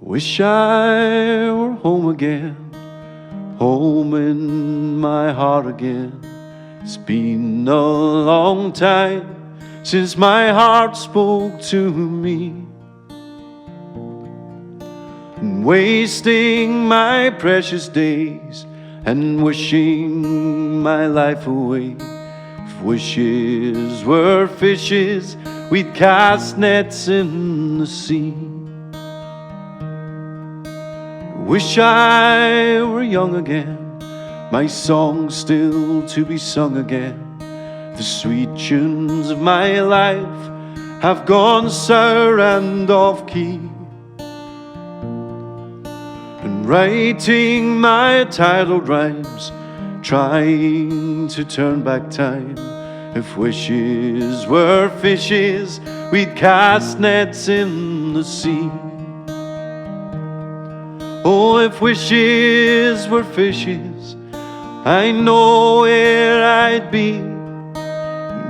Wish I were home again, home in my heart again. It's been a long time since my heart spoke to me, and wasting my precious days and wishing my life away. If wishes were fishes, we'd cast nets in the sea. Wish I were young again, my song still to be sung again. The sweet tunes of my life have gone sour and off key, and writing my titled rhymes, trying to turn back time. If wishes were fishes, we'd cast nets in the sea. Oh, if wishes were fishes, I know where I'd be,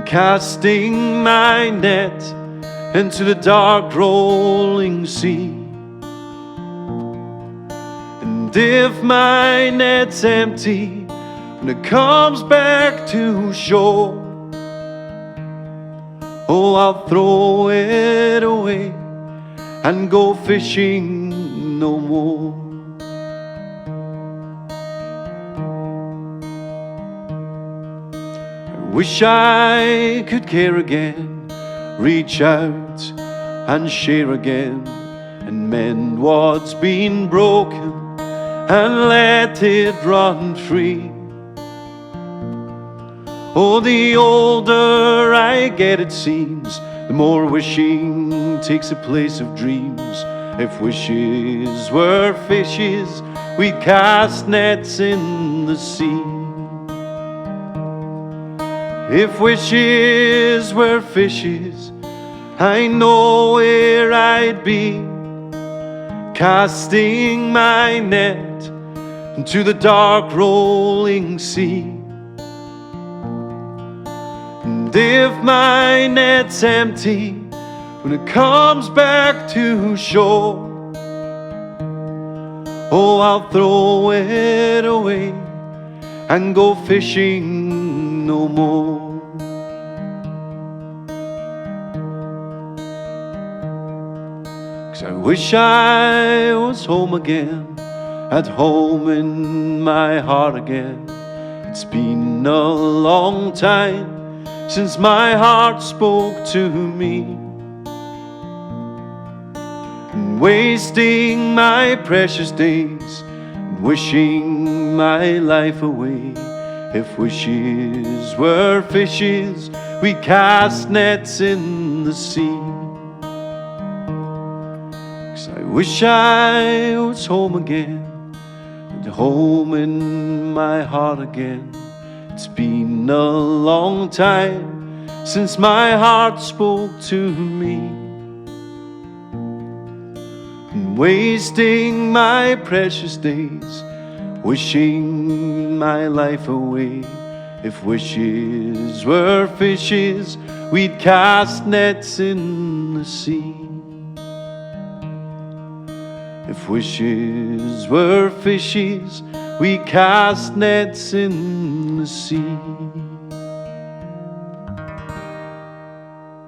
casting my net into the dark rolling sea. And if my net's empty when it comes back to shore, oh, I'll throw it away and go fishing no more. Wish I could care again, reach out and share again, and mend what's been broken and let it run free. Oh, the older I get, it seems, the more wishing takes the place of dreams. If wishes were fishes, we'd cast nets in the sea. If wishes were fishes, I know where I'd be, casting my net into the dark rolling sea. And if my net's empty when it comes back to shore, oh, I'll throw it away and go fishing no more. 'Cause I wish I was home again, at home in my heart again. It's been a long time since my heart spoke to me, and wasting my precious days, wishing my life away. If wishes were fishes, we'd cast nets in the sea. 'Cause I wish I was home again, and home in my heart again. It's been a long time since my heart spoke to me, and wasting my precious days, wishing my life away. If wishes were fishes, we'd cast nets in the sea. If wishes were fishes, we'd cast nets in the sea.